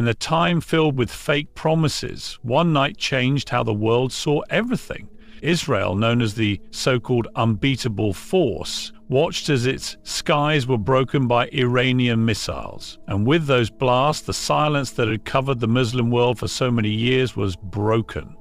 In a time filled with fake promises, one night changed how the world saw everything. Israel, known as the so-called unbeatable force, watched as its skies were broken by Iranian missiles. And with those blasts, the silence that had covered the Muslim world for so many years was broken.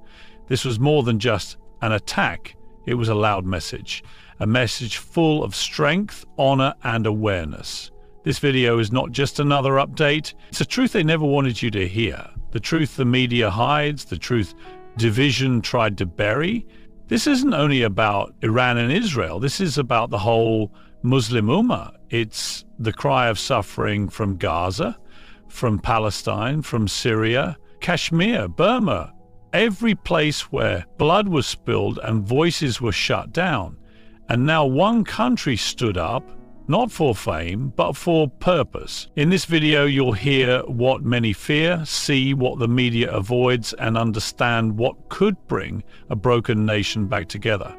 This was more than just an attack. It was a loud message. A message full of strength, honor, and awareness. This video is not just another update. It's a truth they never wanted you to hear. The truth the media hides, the truth division tried to bury. This isn't only about Iran and Israel. This is about the whole Muslim Ummah. It's the cry of suffering from Gaza, from Palestine, from Syria, Kashmir, Burma, every place where blood was spilled and voices were shut down. And now one country stood up, not for fame, but for purpose. In this video, you'll hear what many fear, see what the media avoids, and understand what could bring a broken nation back together.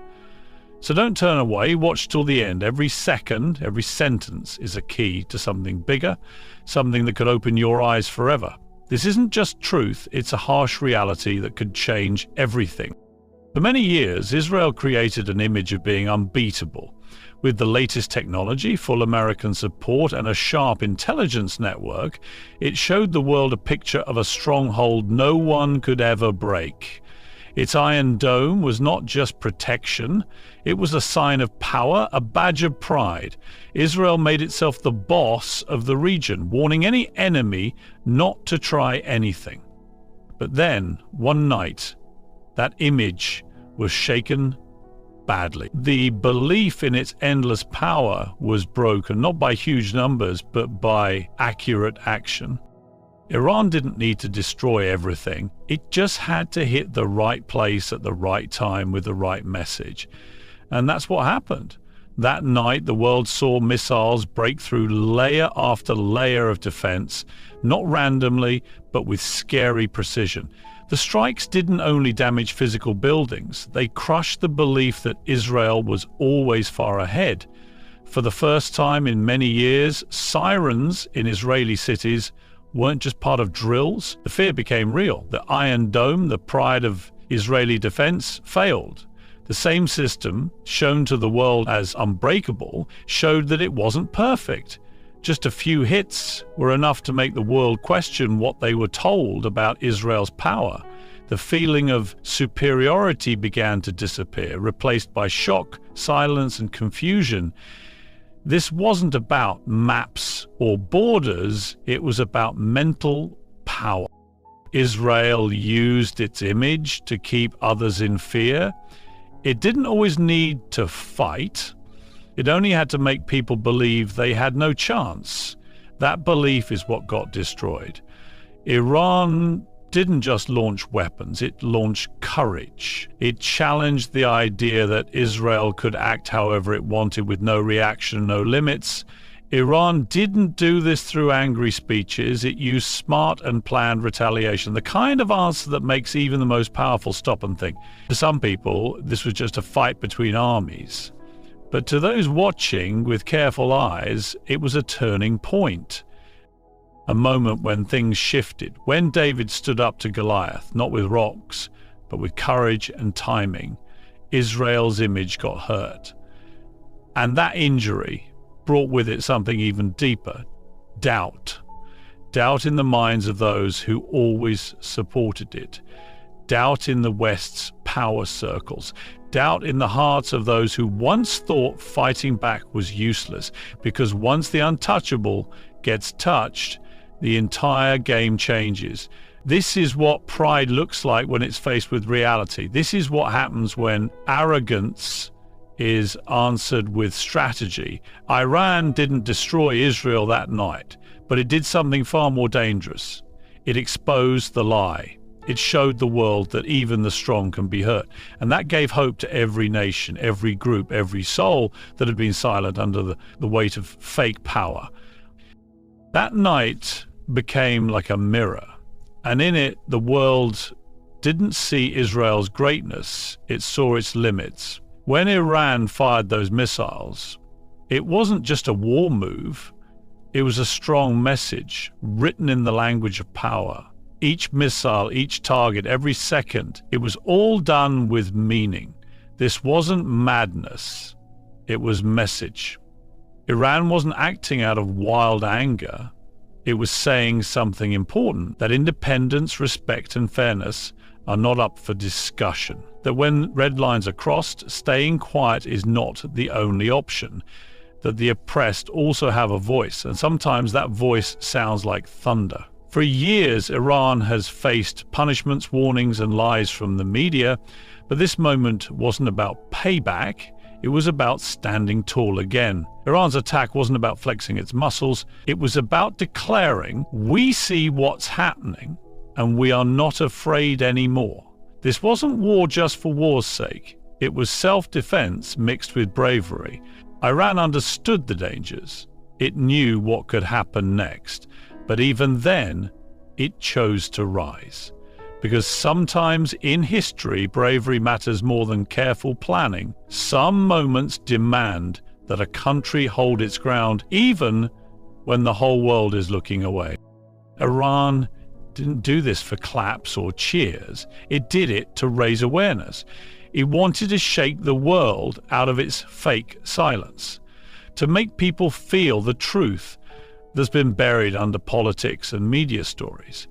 So don't turn away, watch till the end. Every second, every sentence is a key to something bigger, something that could open your eyes forever. This isn't just truth, it's a harsh reality that could change everything. For many years, Israel created an image of being unbeatable. With the latest technology, full American support, and a sharp intelligence network, it showed the world a picture of a stronghold no one could ever break. Its Iron Dome was not just protection, it was a sign of power, a badge of pride. Israel made itself the boss of the region, warning any enemy not to try anything. But then, one night, that image was shaken badly. The belief in its endless power was broken, not by huge numbers, but by accurate action. Iran didn't need to destroy everything. It just had to hit the right place at the right time with the right message. And that's what happened. That night, the world saw missiles break through layer after layer of defense, not randomly, but with scary precision. The strikes didn't only damage physical buildings, they crushed the belief that Israel was always far ahead. For the first time in many years, sirens in Israeli cities weren't just part of drills. The fear became real. The Iron Dome, the pride of Israeli defense, failed. The same system, shown to the world as unbreakable, showed that it wasn't perfect. Just a few hits were enough to make the world question what they were told about Israel's power. The feeling of superiority began to disappear, replaced by shock, silence, and confusion. This wasn't about maps or borders, it was about mental power. Israel used its image to keep others in fear. It didn't always need to fight. It only had to make people believe they had no chance. That belief is what got destroyed. Iran didn't just launch weapons, it launched courage. It challenged the idea that Israel could act however it wanted with no reaction, no limits. Iran didn't do this through angry speeches, it used smart and planned retaliation, the kind of answer that makes even the most powerful stop and think. To some people, this was just a fight between armies. But to those watching with careful eyes, it was a turning point. A moment when things shifted, when David stood up to Goliath, not with rocks, but with courage and timing. Israel's image got hurt. And that injury brought with it something even deeper, doubt. Doubt in the minds of those who always supported it. Doubt in the West's power circles. Doubt in the hearts of those who once thought fighting back was useless, because once the untouchable gets touched, the entire game changes. This is what pride looks like when it's faced with reality. This is what happens when arrogance is answered with strategy. Iran didn't destroy Israel that night, but it did something far more dangerous. It exposed the lie. It showed the world that even the strong can be hurt. And that gave hope to every nation, every group, every soul that had been silent under the weight of fake power. That night became like a mirror. And in it, the world didn't see Israel's greatness, it saw its limits. When Iran fired those missiles, it wasn't just a war move, It was a strong message, written in the language of power. Each missile, each target, every second, it was all done with meaning. This wasn't madness. It was message. Iran wasn't acting out of wild anger. It was saying something important, that independence, respect, and fairness are not up for discussion. That when red lines are crossed, staying quiet is not the only option. That the oppressed also have a voice, and sometimes that voice sounds like thunder. For years, Iran has faced punishments, warnings, and lies from the media, but this moment wasn't about payback. It was about standing tall again. Iran's attack wasn't about flexing its muscles. It was about declaring, we see what's happening, and we are not afraid anymore. This wasn't war just for war's sake. It was self-defense mixed with bravery. Iran understood the dangers. It knew what could happen next. But even then, it chose to rise. Because sometimes in history, bravery matters more than careful planning. Some moments demand that a country hold its ground, even when the whole world is looking away. Iran didn't do this for claps or cheers. It did it to raise awareness. It wanted to shake the world out of its fake silence, to make people feel the truth that's been buried under politics and media stories.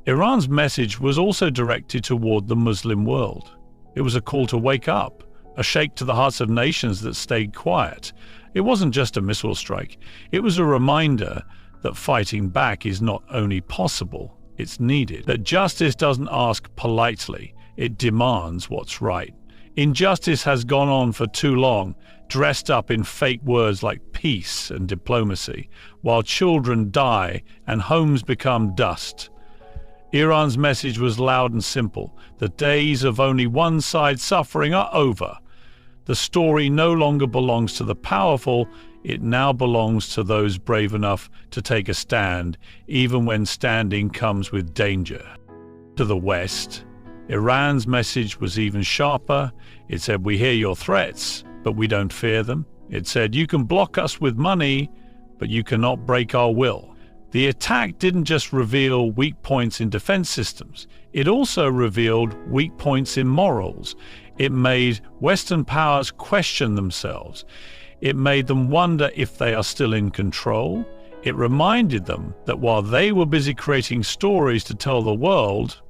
Iran's message was also directed toward the Muslim world. It was a call to wake up, a shake to the hearts of nations that stayed quiet. It wasn't just a missile strike. It was a reminder that fighting back is not only possible, it's needed. That justice doesn't ask politely, it demands what's right. Injustice has gone on for too long, dressed up in fake words like peace and diplomacy, while children die and homes become dust. Iran's message was loud and simple. The days of only one side suffering are over. The story no longer belongs to the powerful, it now belongs to those brave enough to take a stand, even when standing comes with danger. To the West, Iran's message was even sharper. It said, we hear your threats, but we don't fear them. It said, you can block us with money, but you cannot break our will. The attack didn't just reveal weak points in defense systems. It also revealed weak points in morals. It made Western powers question themselves. It made them wonder if they are still in control. It reminded them that while they were busy creating stories to tell the world,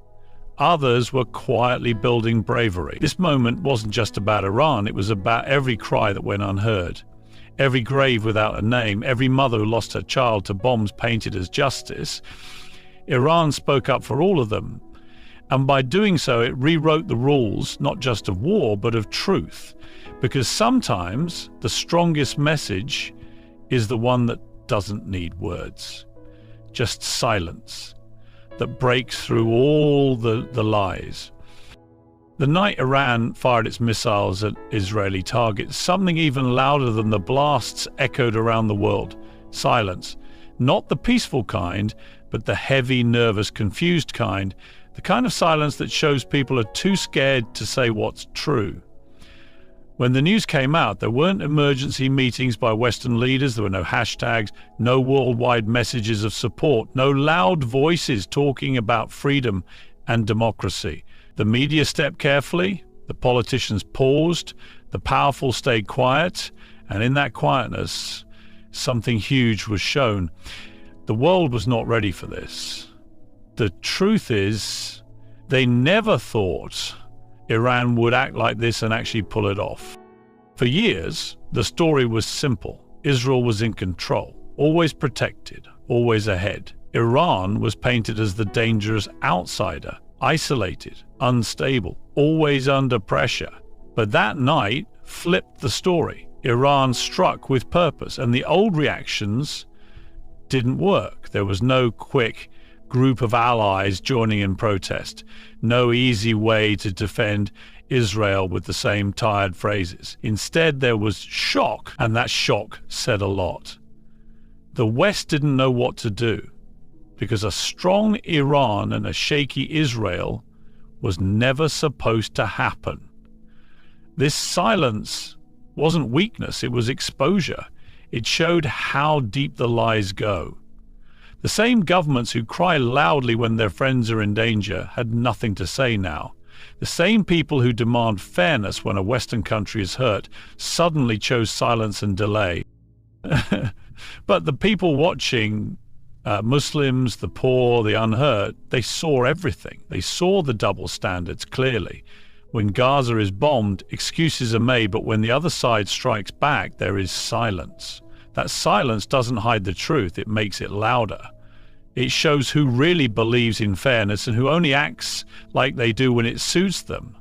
others were quietly building bravery. This moment wasn't just about Iran, it was about every cry that went unheard. Every grave without a name, every mother who lost her child to bombs painted as justice. Iran spoke up for all of them. And by doing so, it rewrote the rules, not just of war, but of truth. Because sometimes the strongest message is the one that doesn't need words. Just silence that breaks through all the lies. The night Iran fired its missiles at Israeli targets, something even louder than the blasts echoed around the world. Silence. Not the peaceful kind, but the heavy, nervous, confused kind. The kind of silence that shows people are too scared to say what's true. When the news came out, there weren't emergency meetings by Western leaders, there were no hashtags, no worldwide messages of support, no loud voices talking about freedom and democracy. The media stepped carefully, the politicians paused, the powerful stayed quiet, and in that quietness, something huge was shown. The world was not ready for this. The truth is, they never thought Iran would act like this and actually pull it off. For years, the story was simple. Israel was in control, always protected, always ahead. Iran was painted as the dangerous outsider, isolated, unstable, always under pressure. But that night flipped the story. Iran struck with purpose, and the old reactions didn't work. There was no quick group of allies joining in protest, no easy way to defend Israel with the same tired phrases. Instead, there was shock, and that shock said a lot. The West didn't know what to do, because a strong Iran and a shaky Israel was never supposed to happen. This silence wasn't weakness, it was exposure. It showed how deep the lies go. The same governments who cry loudly when their friends are in danger had nothing to say now. The same people who demand fairness when a Western country is hurt suddenly chose silence and delay. But the people watching, Muslims, the poor, the unhurt, they saw everything. They saw the double standards clearly. When Gaza is bombed, excuses are made, but when the other side strikes back, there is silence. That silence doesn't hide the truth, it makes it louder. It shows who really believes in fairness and who only acts like they do when it suits them.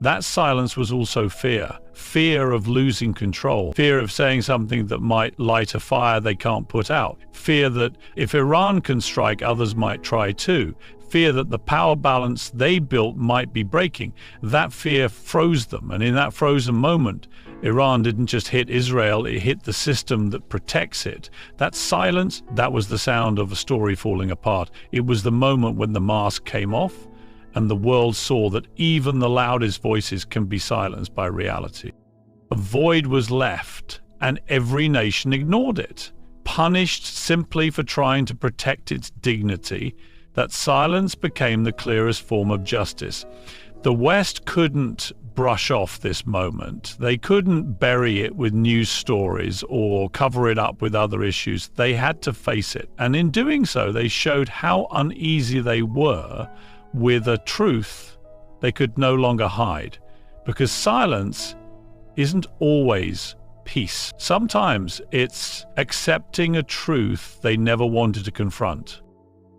That silence was also fear. Fear of losing control. Fear of saying something that might light a fire they can't put out. Fear that if Iran can strike, others might try too. Fear that the power balance they built might be breaking. That fear froze them, and in that frozen moment, Iran didn't just hit Israel, it hit the system that protects it. That silence, that was the sound of a story falling apart. It was the moment when the mask came off, and the world saw that even the loudest voices can be silenced by reality. A void was left, and every nation ignored it, punished simply for trying to protect its dignity. That silence became the clearest form of justice. The West couldn't brush off this moment. They couldn't bury it with news stories or cover it up with other issues. They had to face it. And in doing so, they showed how uneasy they were with a truth they could no longer hide. Because silence isn't always peace. Sometimes it's accepting a truth they never wanted to confront.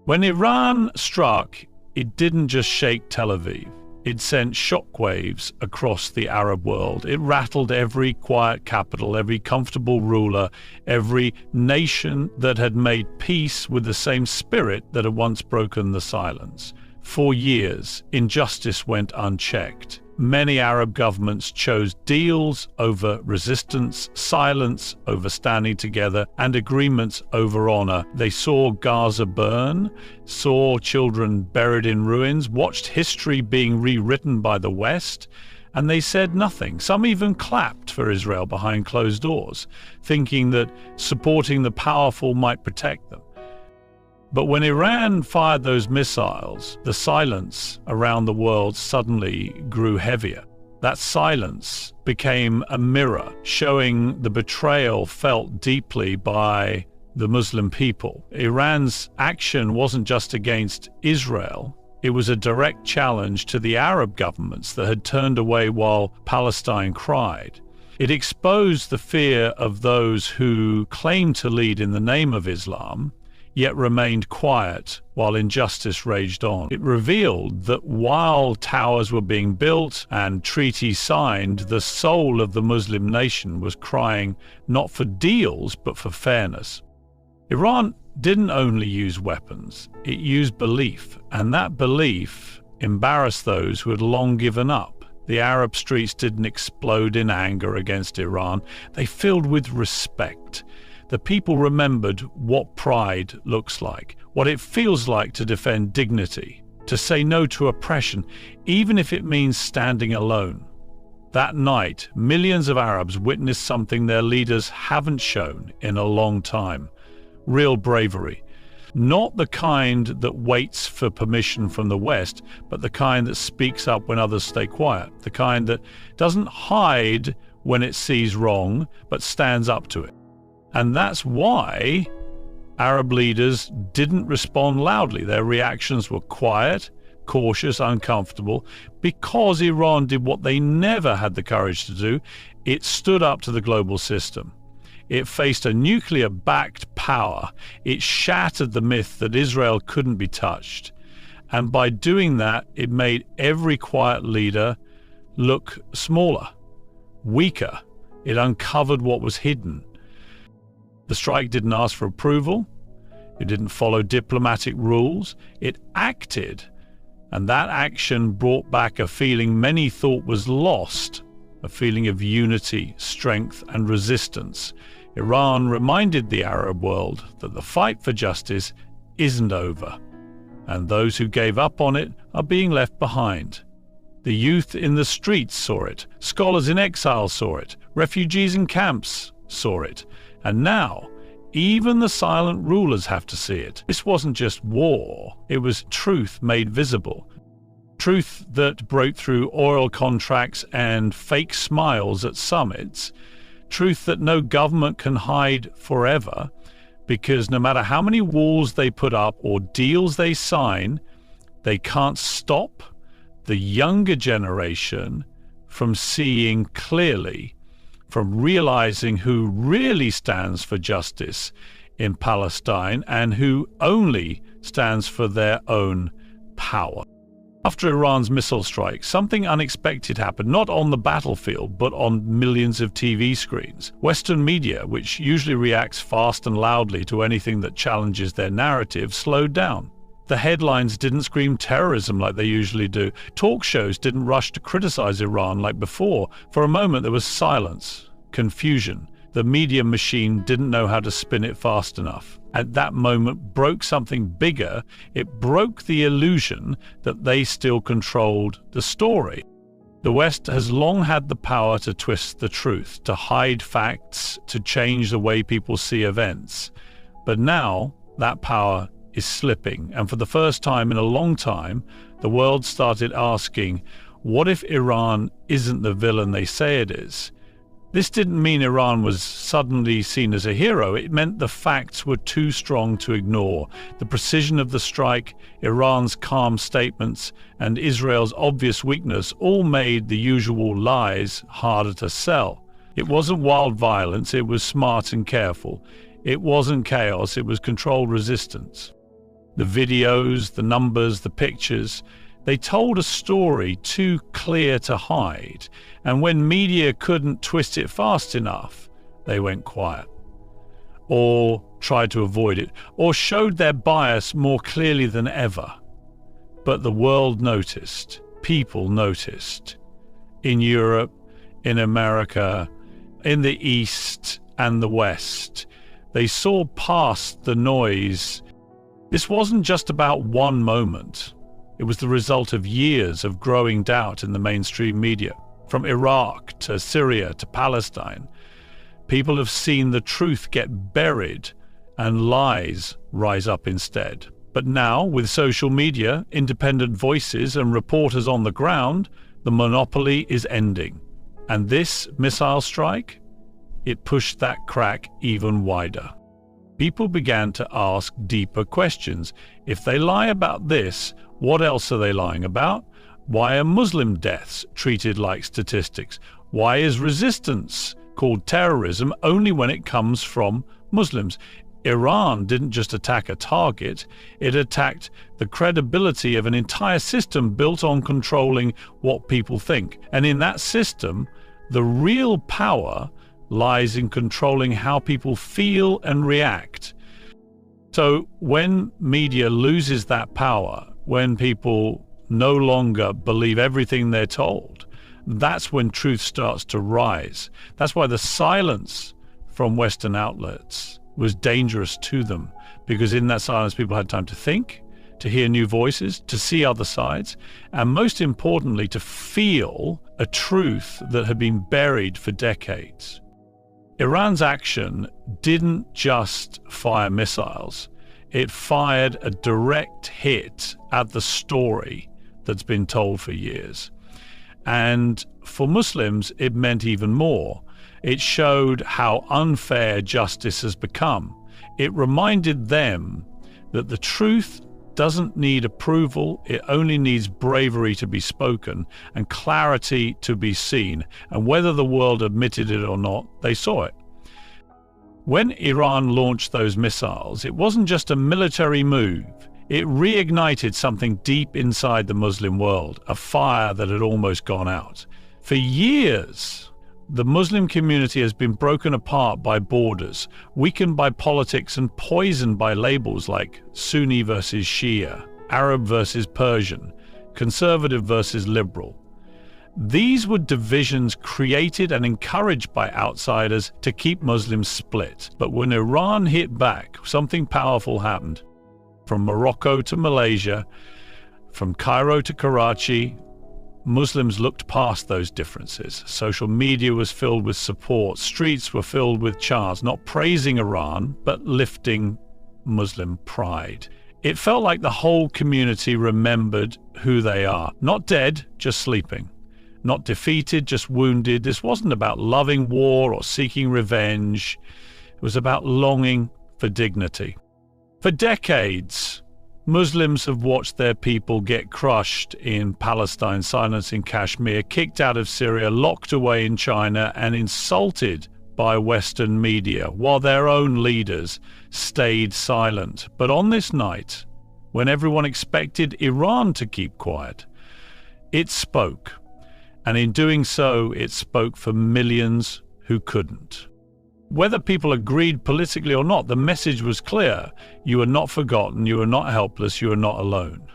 When Iran struck, it didn't just shake Tel Aviv. It sent shockwaves across the Arab world. It rattled every quiet capital, every comfortable ruler, every nation that had made peace with the same spirit that had once broken the silence. For years, injustice went unchecked. Many Arab governments chose deals over resistance, silence over standing together, and agreements over honor. They saw Gaza burn, saw children buried in ruins, watched history being rewritten by the West, and they said nothing. Some even clapped for Israel behind closed doors, thinking that supporting the powerful might protect them. But when Iran fired those missiles, the silence around the world suddenly grew heavier. That silence became a mirror, showing the betrayal felt deeply by the Muslim people. Iran's action wasn't just against Israel. It was a direct challenge to the Arab governments that had turned away while Palestine cried. It exposed the fear of those who claimed to lead in the name of Islam, yet remained quiet while injustice raged on. It revealed that while towers were being built and treaties signed, the soul of the Muslim nation was crying not for deals, but for fairness. Iran didn't only use weapons, it used belief, and that belief embarrassed those who had long given up. The Arab streets didn't explode in anger against Iran, they filled with respect. The people remembered what pride looks like, what it feels like to defend dignity, to say no to oppression, even if it means standing alone. That night, millions of Arabs witnessed something their leaders haven't shown in a long time: real bravery. Not the kind that waits for permission from the West, but the kind that speaks up when others stay quiet, the kind that doesn't hide when it sees wrong, but stands up to it. And that's why Arab leaders didn't respond loudly. Their reactions were quiet, cautious, uncomfortable, because Iran did what they never had the courage to do. It stood up to the global system. It faced a nuclear-backed power. It shattered the myth that Israel couldn't be touched. And by doing that, it made every quiet leader look smaller, weaker. It uncovered what was hidden. The strike didn't ask for approval. It didn't follow diplomatic rules. It acted, and that action brought back a feeling many thought was lost, a feeling of unity, strength, and resistance. Iran reminded the Arab world that the fight for justice isn't over, and those who gave up on it are being left behind. The youth in the streets saw it. Scholars in exile saw it. Refugees in camps saw it. And now, even the silent rulers have to see it. This wasn't just war, it was truth made visible. Truth that broke through oil contracts and fake smiles at summits. Truth that no government can hide forever, because no matter how many walls they put up or deals they sign, they can't stop the younger generation from seeing clearly, from realizing who really stands for justice in Palestine and who only stands for their own power. After Iran's missile strike, something unexpected happened, not on the battlefield, but on millions of TV screens. Western media, which usually reacts fast and loudly to anything that challenges their narrative, slowed down. The headlines didn't scream terrorism like they usually do. Talk shows didn't rush to criticize Iran like before. For a moment, there was silence, confusion. The media machine didn't know how to spin it fast enough. At that moment, broke something bigger. It broke the illusion that they still controlled the story. The West has long had the power to twist the truth, to hide facts, to change the way people see events. But now, that power is slipping, and for the first time in a long time, the world started asking, what if Iran isn't the villain they say it is? This didn't mean Iran was suddenly seen as a hero. It meant the facts were too strong to ignore. The precision of the strike, Iran's calm statements, and Israel's obvious weakness all made the usual lies harder to sell. It wasn't wild violence, it was smart and careful. It wasn't chaos, it was controlled resistance. The videos, the numbers, the pictures, they told a story too clear to hide, and when media couldn't twist it fast enough, they went quiet, or tried to avoid it, or showed their bias more clearly than ever. But the world noticed, people noticed, in Europe, in America, in the East and the West. They saw past the noise. This wasn't just about one moment. It was the result of years of growing doubt in the mainstream media. From Iraq to Syria to Palestine, people have seen the truth get buried and lies rise up instead. But now, with social media, independent voices and reporters on the ground, the monopoly is ending. And this missile strike, it pushed that crack even wider. People began to ask deeper questions. If they lie about this, what else are they lying about? Why are Muslim deaths treated like statistics? Why is resistance called terrorism only when it comes from Muslims? Iran didn't just attack a target, it attacked the credibility of an entire system built on controlling what people think. And in that system, the real power lies in controlling how people feel and react. So when media loses that power, when people no longer believe everything they're told, that's when truth starts to rise. That's why the silence from Western outlets was dangerous to them, because in that silence people had time to think, to hear new voices, to see other sides, and most importantly, to feel a truth that had been buried for decades. Iran's action didn't just fire missiles. It fired a direct hit at the story that's been told for years. And for Muslims, it meant even more. It showed how unfair justice has become. It reminded them that the truth doesn't need approval, it only needs bravery to be spoken and clarity to be seen. And whether the world admitted it or not, they saw it. When Iran launched those missiles, it wasn't just a military move. It reignited something deep inside the Muslim world, a fire that had almost gone out. For years, the Muslim community has been broken apart by borders, weakened by politics, and poisoned by labels like Sunni versus Shia, Arab versus Persian, conservative versus liberal. These were divisions created and encouraged by outsiders to keep Muslims split. But when Iran hit back, something powerful happened. From Morocco to Malaysia, from Cairo to Karachi, Muslims looked past those differences. Social media was filled with support. Streets were filled with chants, not praising Iran, but lifting Muslim pride. It felt like the whole community remembered who they are. Not dead, just sleeping. Not defeated, just wounded. This wasn't about loving war or seeking revenge. It was about longing for dignity. For decades, Muslims have watched their people get crushed in Palestine, silenced in Kashmir, kicked out of Syria, locked away in China, and insulted by Western media, while their own leaders stayed silent. But on this night, when everyone expected Iran to keep quiet, it spoke. And in doing so, it spoke for millions who couldn't. Whether people agreed politically or not, the message was clear. You are not forgotten, you are not helpless, you are not alone.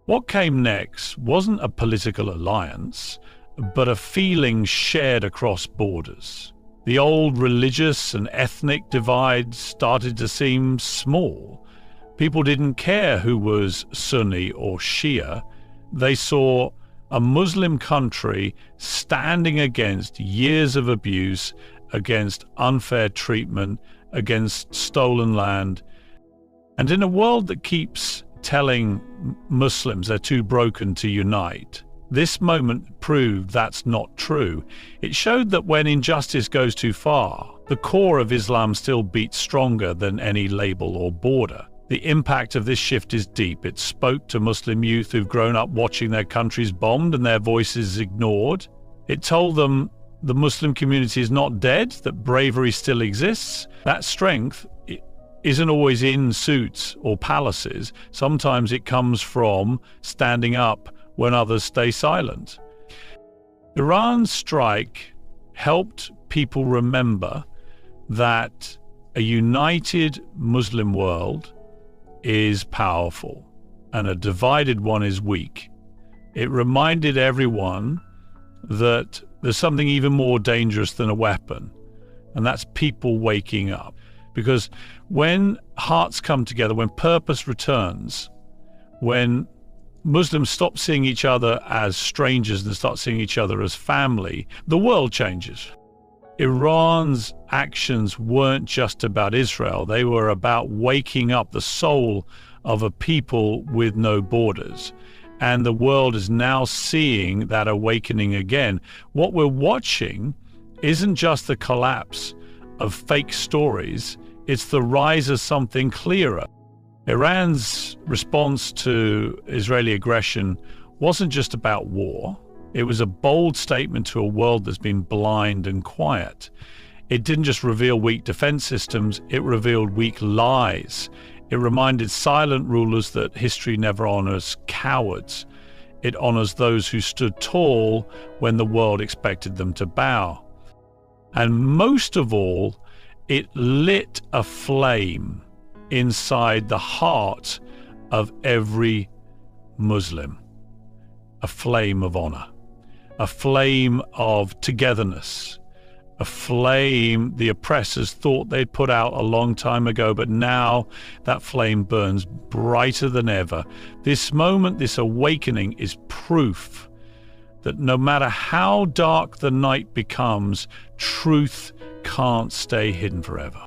What came next wasn't a political alliance, but a feeling shared across borders. The old religious and ethnic divides started to seem small. People didn't care who was Sunni or Shia. They saw a Muslim country standing against years of abuse, against unfair treatment, against stolen land. And in a world that keeps telling Muslims they're too broken to unite, this moment proved that's not true. It showed that when injustice goes too far, the core of Islam still beats stronger than any label or border. The impact of this shift is deep. It spoke to Muslim youth who've grown up watching their countries bombed and their voices ignored. It told them the Muslim community is not dead, that bravery still exists. That strength isn't always in suits or palaces. Sometimes it comes from standing up when others stay silent. Iran's strike helped people remember that a united Muslim world is powerful and a divided one is weak. It reminded everyone that there's something even more dangerous than a weapon, and that's people waking up. Because when hearts come together, when purpose returns, when Muslims stop seeing each other as strangers and start seeing each other as family, the world changes. Iran's actions weren't just about Israel. They were about waking up the soul of a people with no borders. And the world is now seeing that awakening again. What we're watching isn't just the collapse of fake stories, it's the rise of something clearer. Iran's response to Israeli aggression wasn't just about war. It was a bold statement to a world that's been blind and quiet. It didn't just reveal weak defense systems, it revealed weak lies. It reminded silent rulers that history never honors cowards. It honors those who stood tall when the world expected them to bow. And most of all, it lit a flame inside the heart of every Muslim. A flame of honor, a flame of togetherness, a flame the oppressors thought they'd put out a long time ago, but now that flame burns brighter than ever. This moment, this awakening, is proof that no matter how dark the night becomes, truth can't stay hidden forever.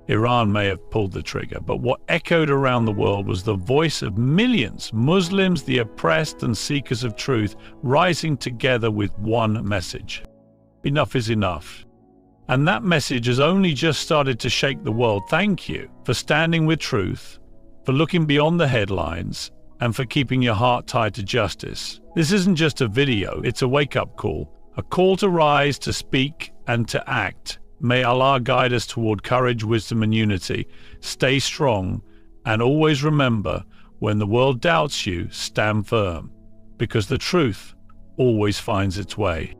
Iran may have pulled the trigger, but what echoed around the world was the voice of millions, Muslims, the oppressed and seekers of truth, rising together with one message. Enough is enough. And that message has only just started to shake the world. Thank you for standing with truth, for looking beyond the headlines, and for keeping your heart tied to justice. This isn't just a video, it's a wake-up call. A call to rise, to speak, and to act. May Allah guide us toward courage, wisdom, and unity. Stay strong, and always remember, when the world doubts you, stand firm, because the truth always finds its way.